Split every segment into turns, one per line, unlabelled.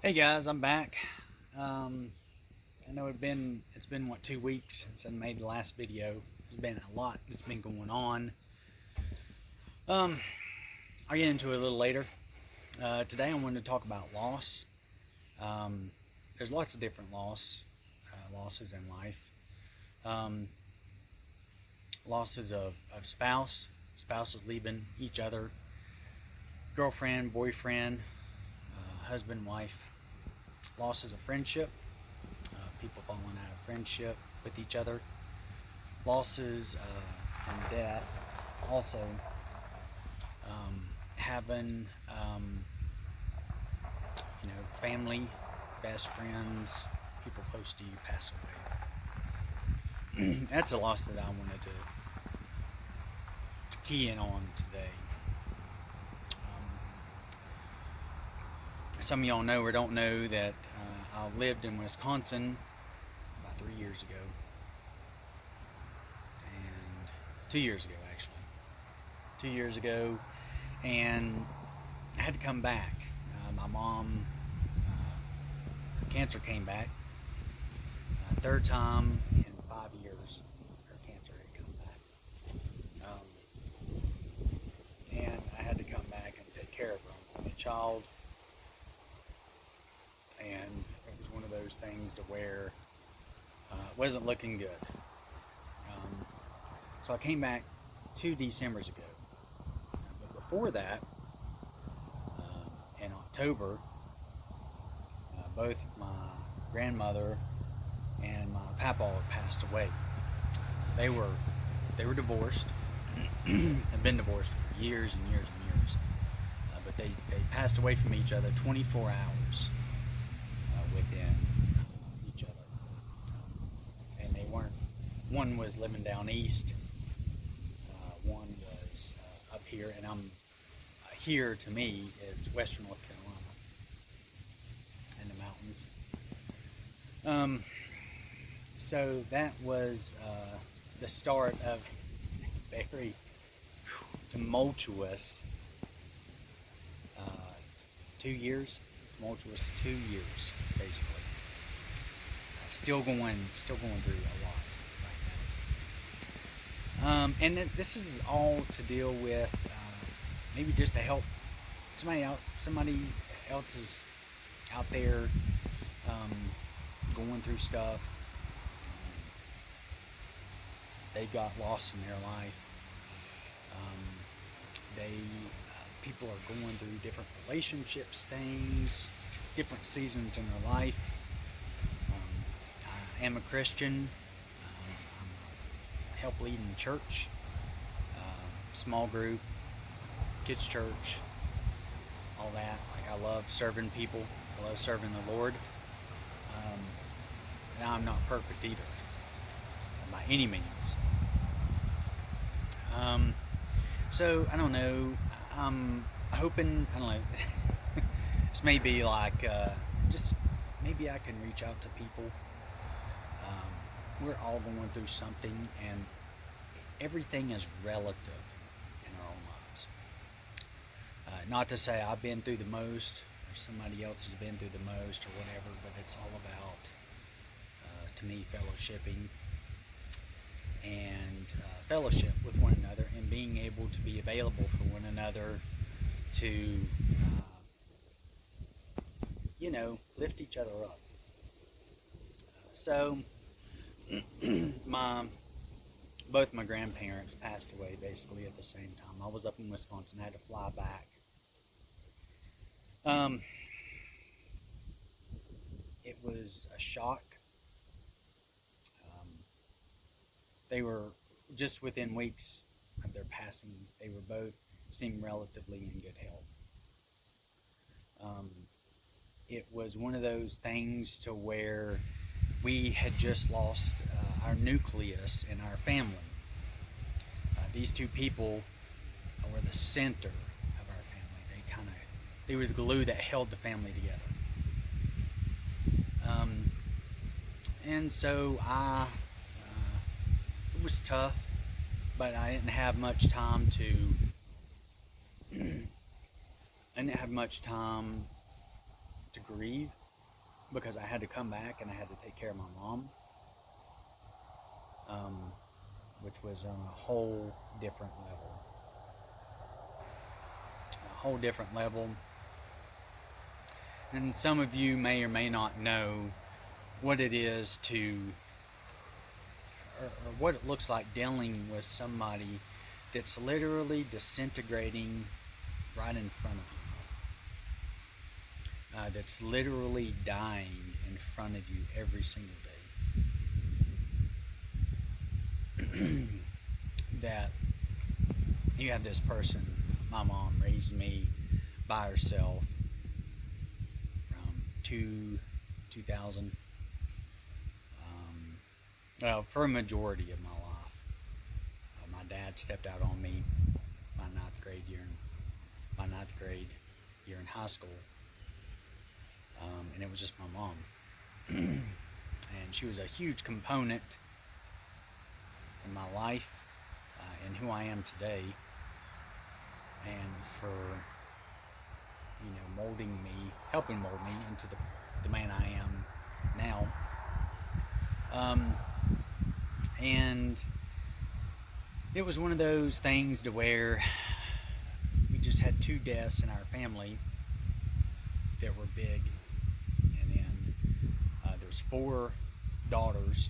Hey guys, I'm back. I know it's been what 2 weeks since I made the last video. There's been a lot that's been going on. Um, I'll get into it a little later. Today I wanted to talk about loss. There's lots of different losses in life. Um, Losses of spouses leaving each other, girlfriend, boyfriend, husband, wife. Losses of friendship, people falling out of friendship with each other, losses and death, also having family, best friends, people close to you pass away. That's a loss that I wanted to key in on today. Some of y'all know or don't know that I lived in Wisconsin about 3 years ago, and 2 years ago actually. 2 years ago, and I had to come back. My mom, cancer came back. Third time in 5 years, her cancer had come back. And I had to come back and take care of her. I'm a child. And it was one of those things to where it wasn't looking good. So I came back 2 Decembers ago. But before that, in October, both my grandmother and my papa had passed away. They were divorced, had been divorced for years and years and years. But they passed away from each other 24 hours within each other. And they weren't, one was living down east, one was up here, and I'm here to me is western North Carolina in the mountains. So that was the start of a very tumultuous 2 years. Tumultuous 2 years, basically. Still going through a lot right now. And this is all to deal with, maybe just to help somebody else is out there going through stuff. They got lost in their life. People are going through different relationships, things, different seasons in their life. I am a Christian. I help lead in church, small group, kids church, all that. Like, I love serving people. I love serving the Lord. And I'm not perfect either, by any means. So I don't know. I'm hoping, I don't know, this may be like, just maybe I can reach out to people. We're all going through something, and everything is relative in our own lives. Not to say I've been through the most, or somebody else has been through the most, or whatever, but it's all about, to me, fellowshipping and fellowship with one another, and being able to be available for one another to lift each other up. So both my grandparents passed away basically at the same time. I was up in Wisconsin. I had to fly back. It was a shock. They were just within weeks of their passing. They were both seemed relatively in good health. It was one of those things to where we had just lost our nucleus in our family. These two people were the center of our family. They were the glue that held the family together. And so it was tough, but I didn't have much time to grieve because I had to come back and I had to take care of my mom, which was on a whole different level. A whole different level. And some of you may or may not know what it is to, or what it looks like dealing with somebody that's literally disintegrating right in front of you. That's literally dying in front of you every single day. That you have this person, my mom raised me by herself from 2000, well, for a majority of my life. My dad stepped out on me my ninth grade year in high school, and it was just my mom. And she was a huge component in my life, and who I am today, and for molding me, helping mold me into the man I am now. And it was one of those things to where we just had 2 deaths in our family that were big, and then there's 4 daughters,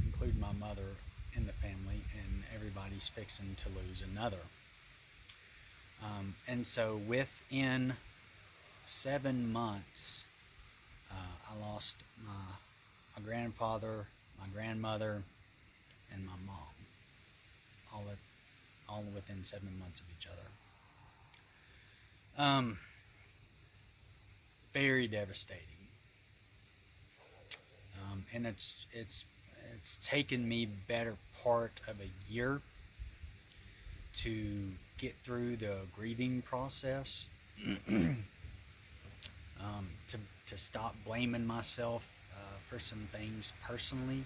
including my mother, in the family, and everybody's fixing to lose another. And so within 7 months, I lost my grandfather, my grandmother, and my mom, all within 7 months of each other. Very devastating. And it's taken me better part of a year to get through the grieving process, to stop blaming myself for some things personally.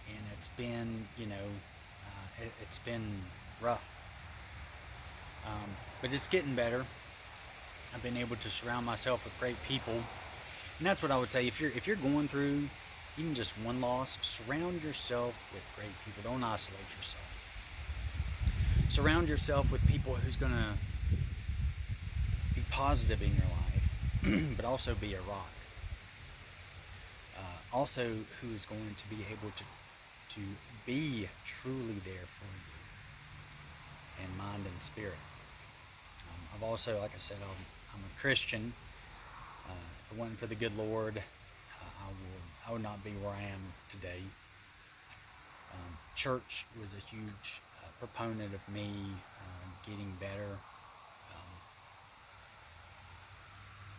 And it's been, it's been rough. But it's getting better. I've been able to surround myself with great people. And that's what I would say. If you're going through even just one loss, surround yourself with great people. Don't isolate yourself. Surround yourself with people who's going to be positive in your life, but also be a rock. Also, who is going to be able to be truly there for you in mind and spirit. I've also, like I said, I'm a Christian. If it wasn't for the good Lord, I would not be where I am today. Church was a huge proponent of me getting better,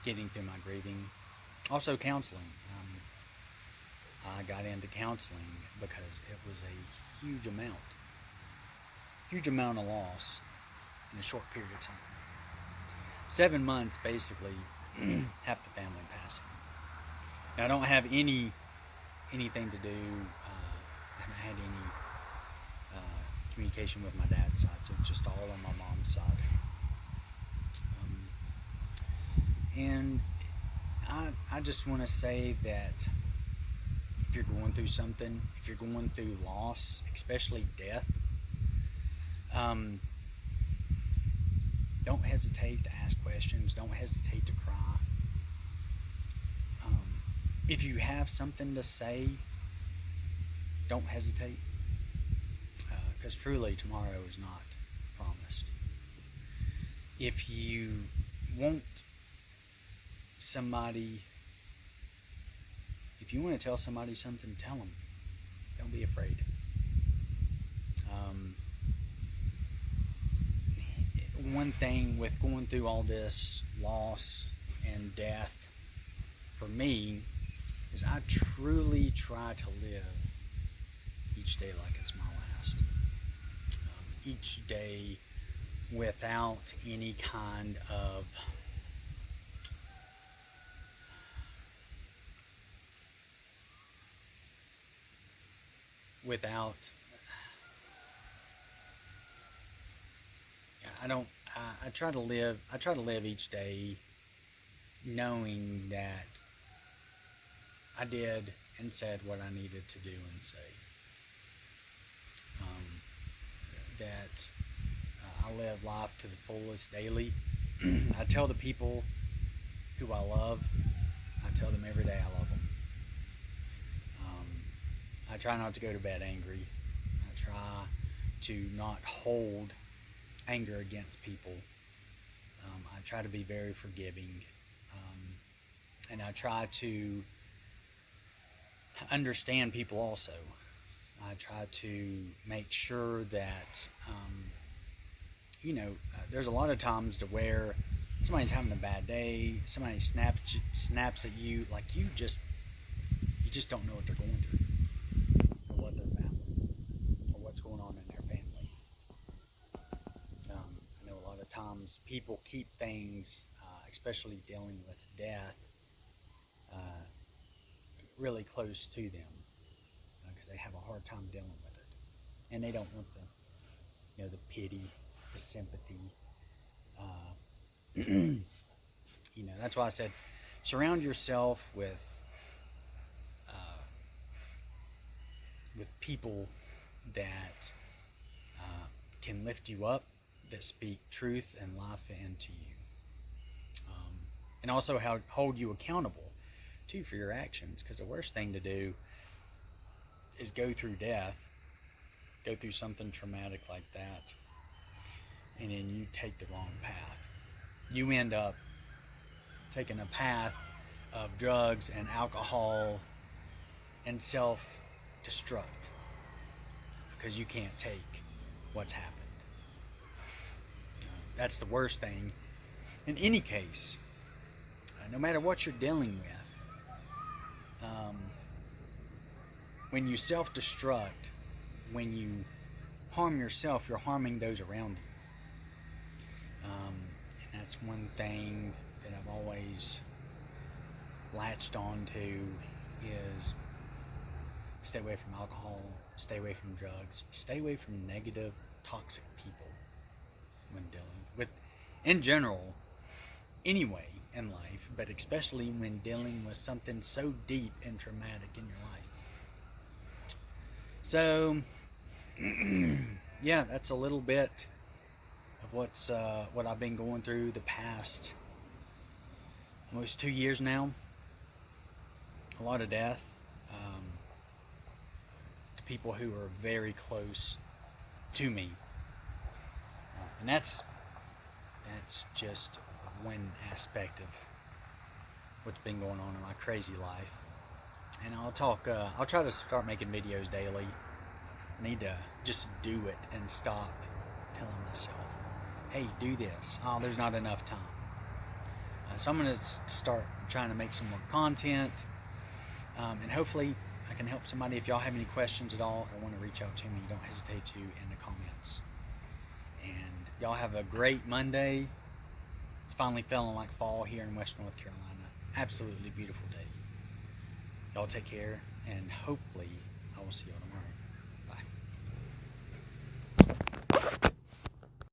getting through my grieving. Also counseling. I got into counseling because it was a huge amount of loss in a short period of time. 7 months, basically, half the family passing. Now, I don't have anything to do. I haven't had any communication with my dad's side, so it's just all on my mom's side. And I just want to say that if you're going through something, if you're going through loss, especially death, don't hesitate to ask questions. Don't hesitate to cry. If you have something to say, don't hesitate, because truly tomorrow is not promised. If you want to tell somebody something, tell them. Don't be afraid. One thing with going through all this loss and death for me is I truly try to live each day like it's my last. Each day without any kind of I try to live each day knowing that I did and said what I needed to do and say. That I live life to the fullest daily. I tell the people who I love, I tell them every day I love them. I try not to go to bed angry. I try to not hold anger against people. I try to be very forgiving. And I try to understand people also. I try to make sure that, there's a lot of times to where somebody's having a bad day, somebody snaps at you, like you just don't know what they're going through, or what they're battling, or what's going on in their family. I know a lot of times people keep things, especially dealing with death, really close to them because they have a hard time dealing with it, and they don't want the pity, the sympathy. That's why I said surround yourself with people that can lift you up, that speak truth and life into you, and also hold you accountable too for your actions. Because the worst thing to do is go through death, go through something traumatic like that, and then you take the wrong path. You end up taking a path of drugs and alcohol and self-destruct because you can't take what's happened. That's the worst thing in any case, no matter what you're dealing with. When you self-destruct, when you harm yourself, you're harming those around you. And that's one thing that I've always latched on to is stay away from alcohol, stay away from drugs, stay away from negative, toxic people when dealing with, in general, anyway in life, but especially when dealing with something so deep and traumatic in your life. So, yeah, that's a little bit of what I've been going through the past almost 2 years now. A lot of death. To people who are very close to me, and that's just one aspect of what's been going on in my crazy life. And I'll try to start making videos daily. I need to just do it and stop telling myself, hey, do this. Oh, there's not enough time. So I'm going to start trying to make some more content. And hopefully I can help somebody. If y'all have any questions at all or want to reach out to me, don't hesitate to in the comments. And y'all have a great Monday. It's finally feeling like fall here in West North Carolina. Absolutely beautiful day. Y'all take care, and hopefully I will see y'all tomorrow.